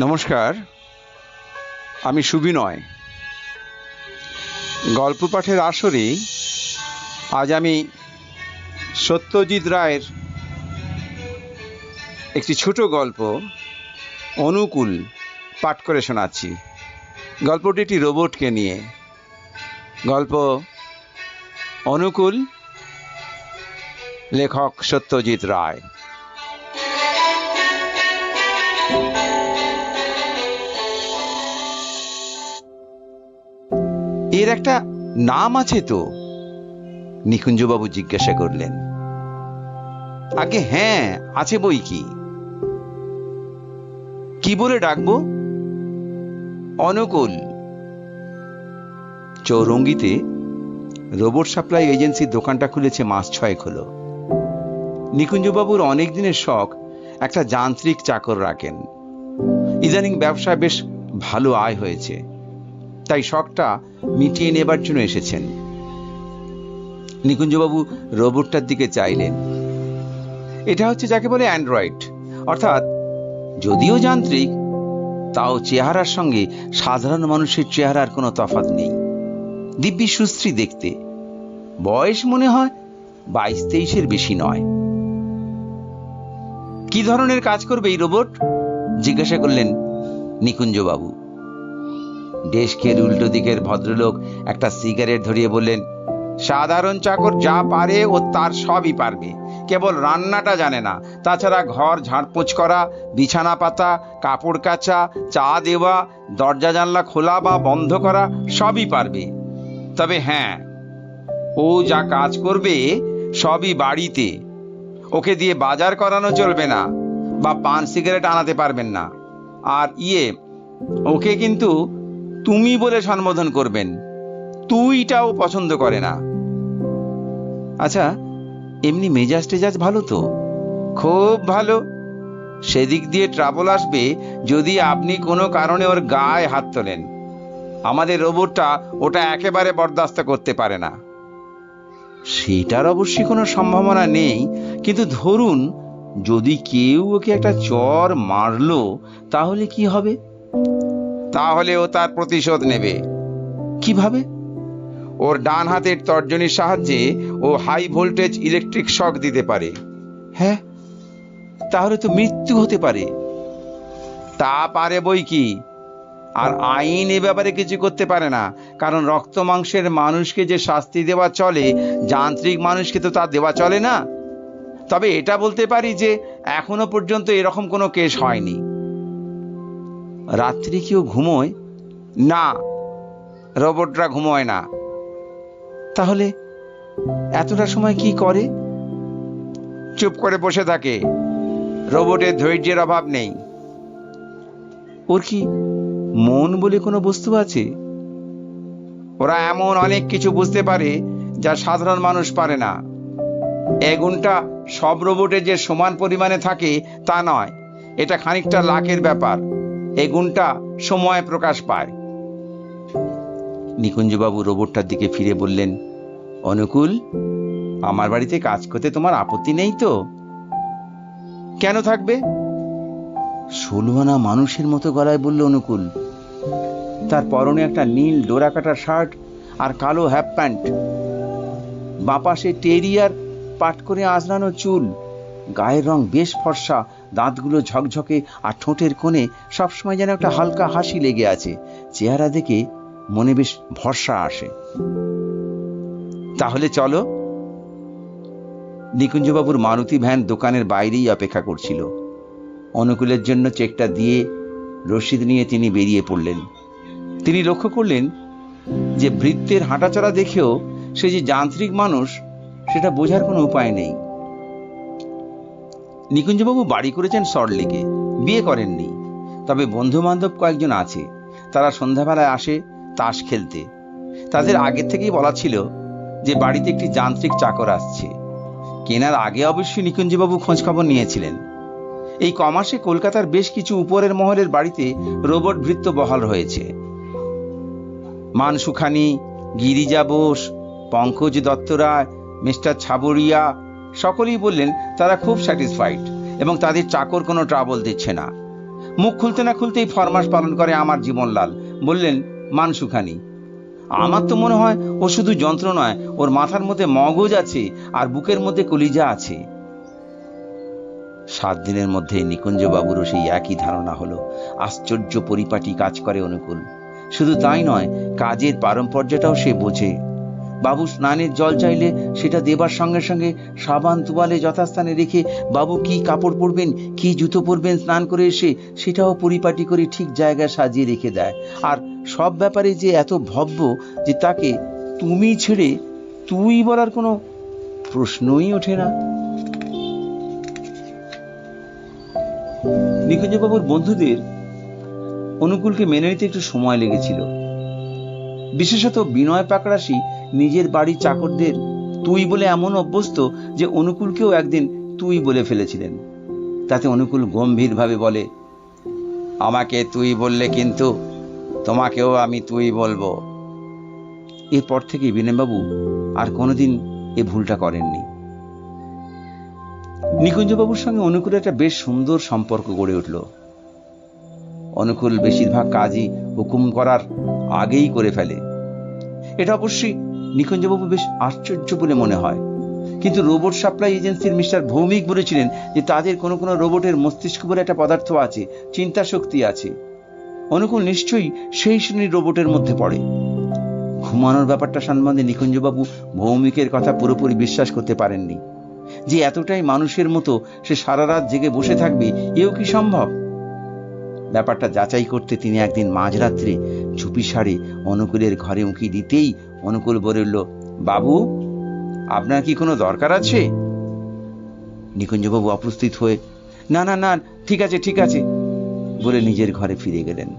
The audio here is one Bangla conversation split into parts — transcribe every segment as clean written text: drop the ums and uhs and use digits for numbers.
নমস্কার, আমি সুবিনয়। গল্প পাঠের আসরে আজ আমি সত্যজিৎ রায়ের একটি ছোট গল্প অনুকূল পাঠ করে শোনাচ্ছি। গল্পটি একটি রোবটকে নিয়ে। গল্প অনুকূল, লেখক সত্যজিৎ রায়। এর একটা নাম আছে তো? নিকুঞ্জবাবু জিজ্ঞাসা করলেন। আগে হ্যাঁ, আছে বই কি। কি বলে ডাকবো? অনুকূল। চৌরঙ্গিতে রোবট সাপ্লাই এজেন্সির দোকানটা খুলেছে মাস 6 হলো। নিকুঞ্জবাবুর অনেক দিনের শখ একটা যান্ত্রিক চাকর রাখেন। ইদানিং ব্যবসায় বেশ ভালো আয় হয়েছে, তাই শখটা মিটিয়ে নেবার জন্য এসেছেন। নিকুঞ্জবাবু রোবটটার দিকে চাইলেন। এটা হচ্ছে যাকে বলে অ্যান্ড্রয়েড, অর্থাৎ যদিও যান্ত্রিক, তাও চেহারার সঙ্গে সাধারণ মানুষের চেহারার কোনো তফাৎ নেই। দিব্যি সুশ্রী দেখতে। বয়স মনে হয় 22-23-এর বেশি নয়। কি ধরনের কাজ করবে এই রোবট? জিজ্ঞাসা করলেন নিকুঞ্জবাবু। ডেস্কের উল্টো দিকের ভদ্রলোক একটা সিগারেট ধরিয়ে বললেন, সাধারণ চাকর যা পারে ও তার সবই পারবে, কেবল রান্নাটা জানে না। তাছাড়া ঘর ঝাড়পোছ করা, বিছানা পাতা, কাপড় কাচা, চা দেওয়া, দরজা জানলা খোলা বা বন্ধ করা সবই পারবে। তবে হ্যাঁ, ও যা কাজ করবে সবই বাড়িতে। ওকে দিয়ে বাজার করানো চলবে না, বা পান সিগারেট আনাতে পারবেন না। আর ওকে কিন্তু তুমি বলে সম্বোধন করবেন। তুইটাও পছন্দ করে না। আচ্ছা, এমনি মেজাজ টেজাজ ভালো তো? খুব ভালো। সেদিক দিয়ে ট্রাবল আসবে যদি আপনি কোনো কারণে ওর গায়ে হাত তোলেন। আমাদের রোবটটা ওটা একেবারে বরদাস্ত করতে পারে না। সেটার অবশ্যই কোনো সম্ভাবনা নেই, কিন্তু ধরুন যদি কেউ ওকে একটা চর মারলো, তাহলে কি হবে? তাহলে ও তার প্রতিশোধ নেবে। কিভাবে? ওর ডান হাতের তর্জনীর সাহায্যে ও হাই ভোল্টেজ ইলেকট্রিক শক দিতে পারে। হ্যাঁ, তাহলে তো মৃত্যু হতে পারে। তা পারে বই কি। আর আইন এ ব্যাপারে কিছু করতে পারে না, কারণ রক্ত মাংসের মানুষকে যে শাস্তি দেওয়া চলে, যান্ত্রিক মানুষকে তো তা দেওয়া চলে না। তবে এটা বলতে পারি যে এখনো পর্যন্ত এরকম কোনো কেস হয়নি। রাত্রি কেউ ঘুমোয় না? রোবটরা ঘুমোয় না। তাহলে এতটা সময় কি করে? চুপ করে বসে থাকে। রোবটের ধৈর্যের অভাব নেই। ওর কি মন বলে কোনো বস্তু আছে? ওরা এমন অনেক কিছু বুঝতে পারে যা সাধারণ মানুষ পারে না। এ গুণটা সব রোবটে যে সমান পরিমাণে থাকে তা নয়। এটা খানিকটা লাকের ব্যাপার। এই গুণটা সময় প্রকাশ পায়। নিকুঞ্জবাবু রোবটটার দিকে ফিরে বললেন, অনুকূল, আমার বাড়িতে কাজ করতে তোমার আপত্তি নেই তো? কেন থাকবে? 16 আনা মানুষের মতো গলায় বলল অনুকূল। তার পরনে একটা নীল ডোরাকাটা শার্ট আর কালো হাফ প্যান্ট। বাপাশে টেরিয়ার পাট করে আঁচড়ানো চুল। গায়ের রং বেশ ফর্সা, দাঁতগুলো ঝকঝকে, আর ঠোঁটের কোণে সবসময় যেন একটা হালকা হাসি লেগে আছে। চেহারা দেখে মনে বেশ ভরসা আসে। তাহলে চলো। নিকুঞ্জবাবুর মারুতি ভ্যান দোকানের বাইরেই অপেক্ষা করছিল। অনুকূলের জন্য চেকটা দিয়ে রসিদ নিয়ে তিনি বেরিয়ে পড়লেন। তিনি লক্ষ্য করলেন যে ভৃত্যের হাঁটাচলা দেখেও সে যে যান্ত্রিক মানুষ সেটা বোঝার কোনো উপায় নেই। নিকুঞ্জবাবু বাড়ি করেছেন সল্টলেকে, বিয়ে করেননি। তবে বন্ধু বান্ধব কয়েকজন আছে, তারা সন্ধ্যাবেলায় আসে তাস খেলতে। তাদের আগের থেকেই বলা ছিল যে বাড়িতে একটি যান্ত্রিক চাকর আসছে। কেনার আগে অবশ্যই নিকুঞ্জবাবু খোঁজ খবর নিয়েছিলেন। এই কমাসে কলকাতার বেশ কিছু উপরের মহলের বাড়িতে রোবট ভৃত্য বহাল হয়েছে। মানসুখানি, গিরিজা বোস, পঙ্কজ দত্তরায়, মিস্টার ছাবরিয়া সকলেই বললেন তারা খুব স্যাটিসফাইড এবং তাদের চাকর কোনো ট্রাবল দিচ্ছে না। মুখ খুলতে না খুলতেই ফরমাস পালন করে আমার জীবনলাল। বললেন, মানসুখানি। আমার তো মনে হয় ও শুধু যন্ত্র নয়, ওর মাথার মধ্যে মগজ আছে আর বুকের মধ্যে কলিজা আছে। 7 দিনের মধ্যে নিকুঞ্জবাবুরও সেই একই ধারণা হলো। আশ্চর্য পরিপাটি কাজ করে অনুকূল। শুধু তাই নয়, কাজের পারম্পর্যটাও সে বোঝে। বাবু স্নানের জল চাইলে সেটা দেবার সঙ্গে সঙ্গে সাবান তুয়ালে যথাস্থানে রেখে বাবু কি কাপড় পরবেন, কি জুতো পরবেন স্নান করে এসে, সেটাও পরিপাটি করে ঠিক জায়গায় সাজিয়ে রেখে দেয়। আর সব ব্যাপারে যে এত ভব্য যে তাকে তুমি ছেড়ে তুই বলার কোনো প্রশ্নই ওঠে না। নিকুঞ্জবাবুর বন্ধুদের অনুকূলকে মেনে নিতে একটু সময় লেগেছিল। বিশেষত বিনয় পাকড়াশি নিজের বাড়ির চাকরদের তুই বলে এমন অভ্যস্ত যে অনুকূলকেও একদিন তুই বলে ফেলেছিলেন। তাতে অনুকূল গম্ভীরভাবে বলে, আমাকে তুই বললে কিন্তু তোমাকেও আমি তুই বলবো। এরপর থেকে বিনয়বাবু আর কোনোদিন এ ভুলটা করেননি। নিকুঞ্জবাবুর সঙ্গে অনুকূলের একটা বেশ সুন্দর সম্পর্ক গড়ে উঠল। অনুকূল বেশিরভাগ কাজই হুকুম করার আগেই করে ফেলে। এটা অবশ্যই নিকুঞ্জবাবু বেশ আশ্চর্য বলে মনে হয়। কিন্তু রোবট সাপ্লাই এজেন্সির মিস্টার ভৌমিক বলেছিলেন যে তাদের কোনো কোনো রোবটের মস্তিষ্ক বলে একটা পদার্থ আছে, চিন্তা শক্তি আছে। অনুকূল নিশ্চয়ই সেই শ্রেণীর রোবটের মধ্যে পড়ে। ঘুমানোর ব্যাপারটা সম্বন্ধে নিকুঞ্জবাবু ভৌমিকের কথা পুরোপুরি বিশ্বাস করতে পারেননি। যে এতটাই মানুষের মতো সে সারা রাত জেগে বসে থাকবে, এও কি সম্ভব? ব্যাপারটা যাচাই করতে তিনি একদিন মাঝরাত্রে ঝুপি সারে অনুকূলের ঘরে উঁকি দিতেই অনুকূল বলল, বাবু, আপনার কি কোনো দরকার আছে? নিকুঞ্জবাবু অপ্রস্তুত হয়ে, না না না, ঠিক আছে ঠিক আছে বলে নিজের ঘরে ফিরে গেলেন।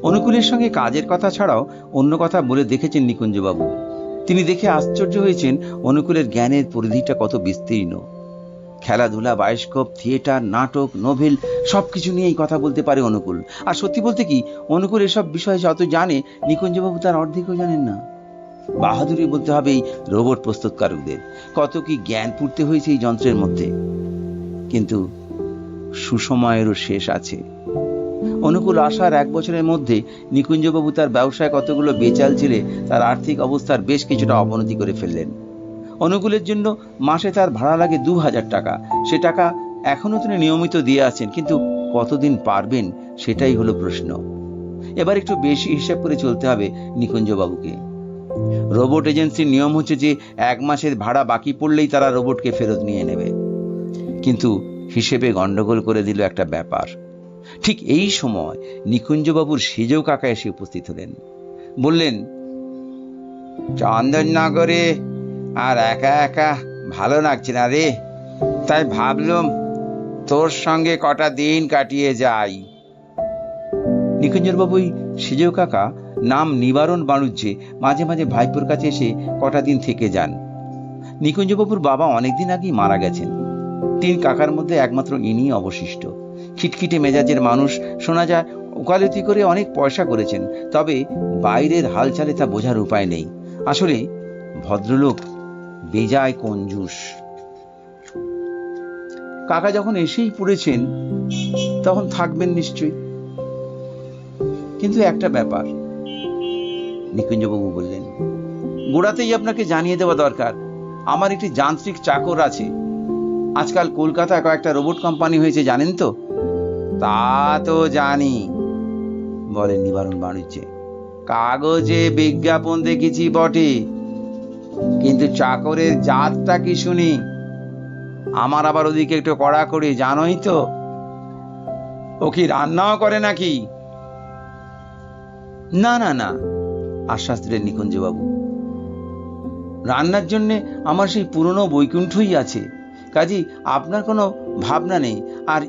অনুকূলের সঙ্গে কাজের কথা ছাড়াও অন্য কথা বলে দেখেছেন নিকুঞ্জবাবু। তিনি দেখে আশ্চর্য হয়েছেন অনুকূলের জ্ঞানের পরিধিটা কত বিস্তীর্ণ। খেলাধুলা, বায়োস্কোপ, থিয়েটার, নাটক, নোভেল সবকিছু নিয়েই কথা বলতে পারে অনুকূল। আর সত্যি বলতে কি, অনুকূল এসব বিষয়ে যত জানে নিকুঞ্জবাবু তার অর্ধেকও জানেন না। বাহাদুরি বলতে হবে এই রোবট প্রস্তুতকারকদের। কত কি জ্ঞান পূর্তে হয়েছে এই যন্ত্রের মধ্যে। কিন্তু সুসময়েরও শেষ আছে। অনুকূল আসার 1 বছরের মধ্যে নিকুঞ্জবাবু তার ব্যবসায় কতগুলো বেচাল ছেড়ে তার আর্থিক অবস্থার বেশ কিছুটা অবনতি করে ফেললেন। অনুকূলের জন্য মাসে তার ভাড়া লাগে 2000 টাকা। সে টাকা এখনো তিনি নিয়মিত দিয়ে আছেন, কিন্তু কতদিন পারবেন সেটাই হলো প্রশ্ন। এবার একটু বেশি হিসাব করে চলতে হবে নিকুঞ্জবাবুকে। রোবট এজেন্সির নিয়ম হচ্ছে যে 1 মাসের ভাড়া বাকি পড়লেই তারা রোবটকে ফেরত নিয়ে নেবে। কিন্তু হিসেবে গন্ডগোল করে দিল একটা ব্যাপার। ঠিক এই সময় নিকুঞ্জবাবুর সেজৌ কাকা এসে উপস্থিত হলেন। বললেন, চন্দননগরে আর একা একা ভালো লাগছে না রে, তাই ভাবলাম তোর সঙ্গে কটা দিন কাটিয়ে যাই। নিকুঞ্জবাবুই সেজৌ কাকা, নাম নিবারণ বাণুজ্যে, মাঝে মাঝে ভাইপোর কাছে এসে কটা দিন থেকে যান। নিকুঞ্জবাবুর বাবা অনেকদিন আগেই মারা গেছেন। 3 কাকার মধ্যে একমাত্র ইনি অবশিষ্ট। খিটখিটে মেজাজের মানুষ, শোনা যায় ওকালতি করে অনেক পয়সা করেছেন। তবে বাইরের হালচালে তা বোঝার উপায় নেই। আসলে ভদ্রলোক বেজায় কঞ্জুস। কাকা যখন এসেই পড়েছেন তখন থাকবেন নিশ্চয়ই। কিন্তু একটা ব্যাপার, নিকুঞ্জবাবু বললেন, গোড়াতেই আপনাকে জানিয়ে দেওয়া দরকার, আমার একটি যান্ত্রিক চাকর আছে। আজকাল কলকাতায় কয়েকটা রোবট কোম্পানি হয়েছে, জানেন তো? তা তো জানি, বলেন নিবারণ বাণিজ্যে। কাগজে বিজ্ঞাপন দেখেছি বটে, কিন্তু চাকরের জাতটা কি শুনি। আমার আবার ওদিকে একটু কড়াকড়ি, জানোই তো। ও কি রান্নাও করে নাকি? না না না, আশ্বাস দিলেন নিকুঞ্জবাবু। রান্নার জন্য আমার সেই পুরনো বৈকুণ্ঠই আছে, কাজী আপনার কোনো ভাবনা নেই। আর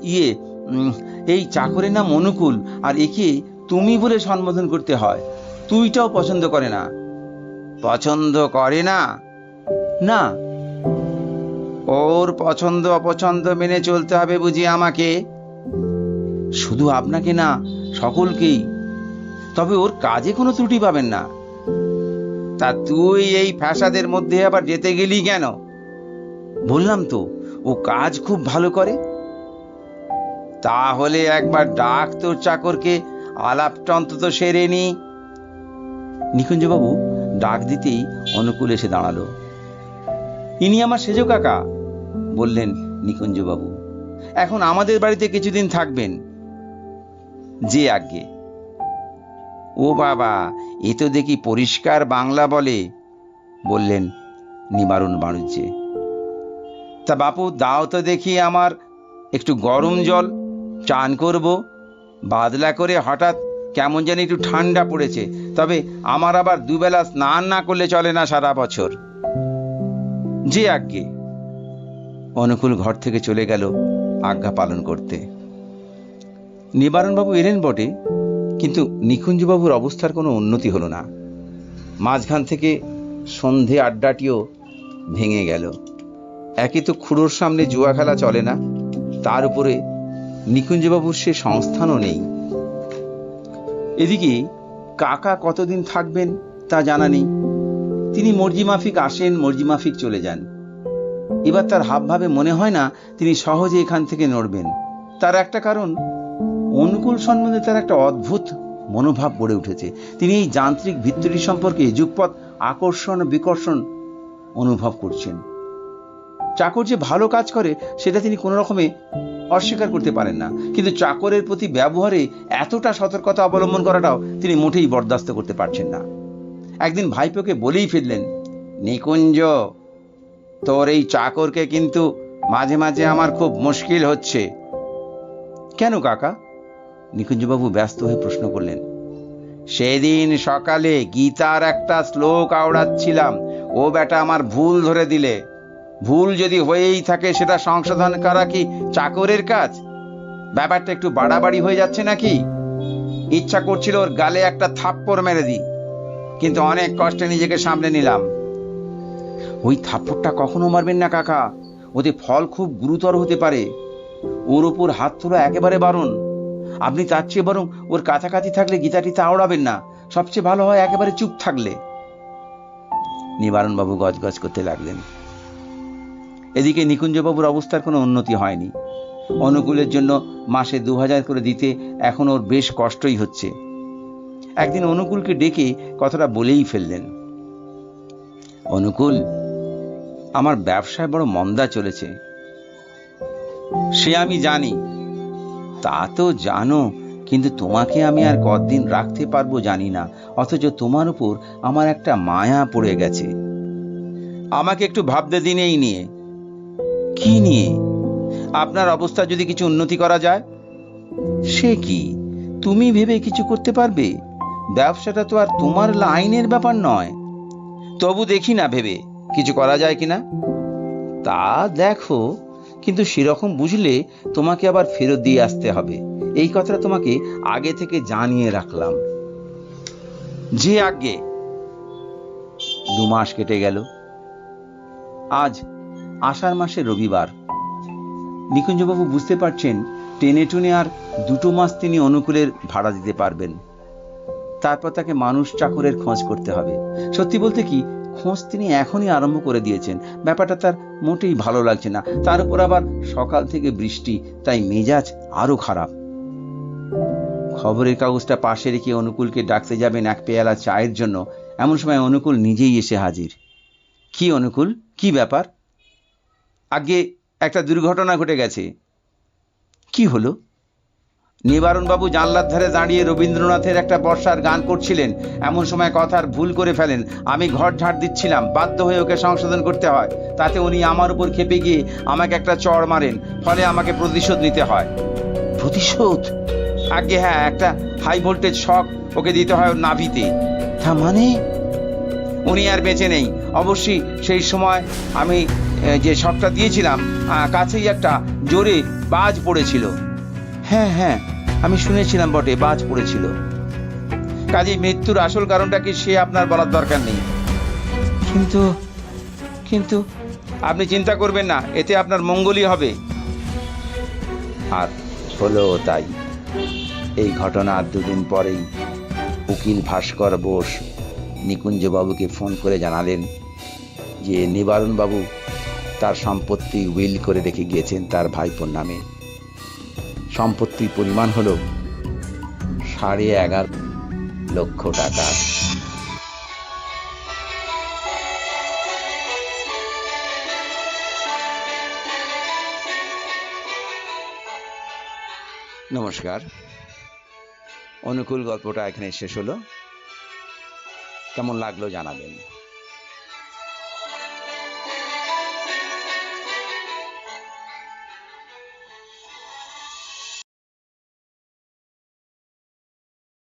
এই চাকরের নাম অনুকূল, আর একে তুমি বলে সম্বোধন করতে হয়। তুইটাও পছন্দ করে না। পছন্দ করে না? না। ওর পছন্দ অপছন্দ মেনে চলতে হবে বুঝি আমাকে? শুধু আপনাকে না, সকলকেই। তবে ওর কাজে কোনো ত্রুটি পাবেন না। তা তুই এই ফ্যাসাদের মধ্যে আবার যেতে গেলি কেন? বললাম তো, ও কাজ খুব ভালো করে। তাহলে একবার ডাক তোর চাকরকে, আলাপটা অন্তত সেরে নি। নিকুঞ্জবাবু ডাক দিতেই অনুকূল এসে দাঁড়ালো। ইনি আমার সেজ কাকা, বললেন নিকুঞ্জবাবু। এখন আমাদের বাড়িতে কিছুদিন থাকবেন। যে আজ্ঞে। ও বাবা, এ তো দেখি পরিষ্কার বাংলা বলে, বললেন নিবারণ বাণিজ্যে। তা বাপু, দাও তো দেখি আমার একটু গরম জল, চান করব। বাদলা করে হঠাৎ কেমন যেন একটু ঠান্ডা পড়েছে, তবে আমার আবার দুবেলা স্নান না করলে চলে না সারা বছর। যে আজ্ঞে। অনুকূল ঘর থেকে চলে গেল আজ্ঞা পালন করতে। নিবারণবাবু এলেন বটে, কিন্তু নিকুঞ্জবাবুর অবস্থার কোনো উন্নতি হলো না। মাঝখান থেকে সন্ধে আড্ডাটিও ভেঙে গেল। একে তো খুড়োর সামনে জুয়া খেলা চলে না, তার উপরে নিকুঞ্জবাবুর সে সংস্থানও নেই। এদিকে কাকা কতদিন থাকবেন তা জানা নেই। তিনি মর্জি মাফিক আসেন, মর্জি মাফিক চলে যান। এবার তার হাবভাবে মনে হয় না তিনি সহজে এখান থেকে নড়বেন। তার একটা কারণ, অনুকূল সম্বন্ধে তার একটা অদ্ভুত মনোভাব গড়ে উঠেছে। তিনি এই যান্ত্রিক ভিত্তিটি সম্পর্কে যুগপৎ আকর্ষণ বিকর্ষণ অনুভব করছেন। চাকর যে ভালো কাজ করে সেটা তিনি কোনো রকমে অস্বীকার করতে পারেন না, কিন্তু চাকরের প্রতি ব্যবহারে এতটা সতর্কতা অবলম্বন করাটাও তিনি মোটেই বরদাস্ত করতে পারছেন না। একদিন ভাইপোকে বলেই ফিরলেন, নিকুঞ্জ, তোর এই চাকরকে কিন্তু মাঝে মাঝে আমার খুব মুশকিল হচ্ছে। কেন কাকা? নিকুঞ্জবাবু ব্যস্ত হয়ে প্রশ্ন করলেন। সেদিন সকালে গীতার একটা শ্লোক আওড়াচ্ছিলাম, ও বেটা আমার ভুল ধরে দিলে। ভুল যদি হয়েই থাকে সেটা সংশোধন করা কি চাকরের কাজ? ব্যাপারটা একটু বাড়াবাড়ি হয়ে যাচ্ছে নাকি? ইচ্ছা করছিল ওর গালে একটা থাপ্পড় মেরে দিই, কিন্তু অনেক কষ্টে নিজেকে সামলে নিলাম। ওই থাপ্পড়টা কখনো মারবেন না কাকা, ওতে ফল খুব গুরুতর হতে পারে। ওর উপর হাত তোলা একেবারে বারণ। আপনি তার চেয়ে বরং ওর কাছাকাছি থাকলে গীতাটিতে আওড়াবেন না, সবচেয়ে ভালো হয় একেবারে চুপ থাকলে। নিবারণবাবু গজগজ করতে লাগলেন। এদিকে নিকুঞ্জবাবুর অবস্থার কোনো উন্নতি হয়নি। অনুকূলের জন্য মাসে 2000 করে দিতে এখন ওর বেশ কষ্টই হচ্ছে। একদিন অনুকূলকে ডেকে কথাটা বলেই ফেললেন। অনুকূল, আমার ব্যবসায় বড় মন্দা চলেছে। সে আমি জানি। তা তো জানো, কিন্তু তোমাকে আমি আর কতদিন রাখতে পারবো জানি না, অথচ তোমার উপর আমার একটা মায়া পড়ে গেছে। আমাকে একটু ভাবতে দিন এই নিয়ে। কি নিয়ে? আপনার অবস্থা যদি কিছু উন্নতি করা যায়। সে কি, তুমি ভেবে কিছু করতে পারবে? ব্যবসাটা তো আর তোমার লাইনের ব্যাপার নয়। তবু দেখি না ভেবে কিছু করা যায় কিনা। তা দেখো, কিন্তু সেরকম বুঝলে তোমাকে আবার ফেরত দিয়ে আসতে হবে। এই কথাটা তোমাকে আগে থেকে জানিয়ে রাখলাম। যে আজ্ঞে। 2 মাস কেটে গেল। আজ আষাঢ় মাসের রবিবার। নিকুঞ্জবাবু বুঝতে পারছেন টেনে টুনে আর 2 মাস তিনি অনুকূলের ভাড়া দিতে পারবেন। তারপর তাকে মানুষ চাকরের খোঁজ করতে হবে। সত্যি বলতে কি, খোঁজ তিনি এখনই আরম্ভ করে দিয়েছেন। ব্যাপারটা তার মোটেই ভালো লাগছে না। তার উপর আবার সকাল থেকে বৃষ্টি, তাই মেজাজ আরো খারাপ। খবরের কাগজটা পাশে রেখে অনুকূলকে ডাকতে যাবেন এক পেয়ালা চায়ের জন্য, এমন সময় অনুকূল নিজেই এসে হাজির। কি অনুকূল, কি ব্যাপার? আগে একটা দুর্ঘটনা ঘটে গেছে। কি হলো? নিবারণবাবু জানলার ধারে দাঁড়িয়ে রবীন্দ্রনাথের একটা বর্ষার গান করছিলেন। এমন সময় কথার ভুল করে ফেলেন। আমি ঘর ঝাড় দিচ্ছিলাম, বাধ্য হয়ে ওকে সংশোধন করতে হয়। তাতে উনি আমার উপর খেপে গিয়ে আমাকে একটা চড় মারেন, ফলে আমাকে প্রতিশোধ নিতে হয়। প্রতিশোধ? আগে হ্যাঁ, একটা হাই ভোল্টেজ শক ওকে দিতে হয় ওর নাভিতে। তা মানে? উনি আর বেঁচে নেই। অবশ্যই সেই সময় আমি যে শকটা দিয়েছিলাম, কাছেই একটা জোরে বাজ পড়েছিল। হ্যাঁ হ্যাঁ, আমি শুনেছিলাম বটে, বাজ পড়েছিল। কাজেই মৃত্যুর আসল কারণটা কি সে আপনার বলার দরকার নেই। কিন্তু কিন্তু আপনি চিন্তা করবেন না, এতে আপনার মঙ্গলই হবে। আর হলো তাই। এই ঘটনার 2 দিন পরেই উকিল ভাস্কর বোস নিকুঞ্জবাবুকে ফোন করে জানালেন যে নিবারণবাবু তার সম্পত্তি উইল করে রেখে গিয়েছেন তার ভাইপোর নামে। সম্পত্তির পরিমাণ হলো 11.5 লক্ষ টাকা। নমস্কার, অনুকূল গল্পটা এখানে শেষ হলো। কেমন লাগলো জানাবেন।